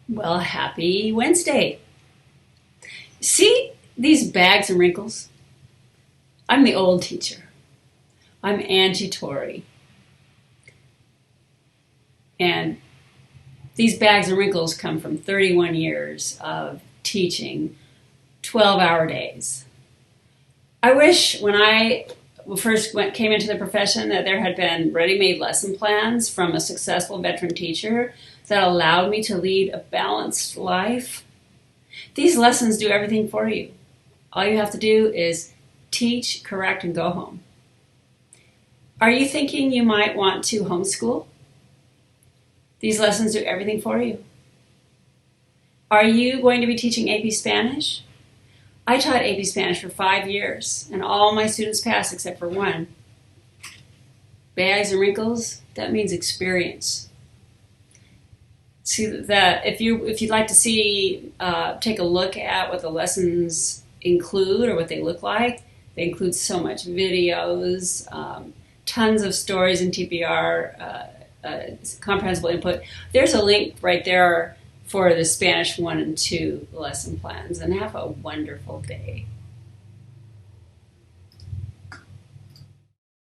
Well, happy Wednesday. See these bags and wrinkles? I'm the old teacher. I'm Angie Torre. And these bags and wrinkles come from 31 years of teaching 12-hour days. I wish when I first came into the profession that there had been ready-made lesson plans from a successful veteran teacher that allowed me to lead a balanced life. These lessons do everything for you. All you have to do is teach, correct, and go home. Are you thinking you might want to homeschool? These lessons do everything for you. Are you going to be teaching AP Spanish? I taught AP Spanish for 5 years, and all my students passed except for one. Bags and wrinkles, that means experience. See that if you'd like to see, take a look at what the lessons include or what they look like, they include so much videos, tons of stories in TPR, comprehensible input. There's a link right there for the Spanish 1 and 2 lesson plans, and have a wonderful day.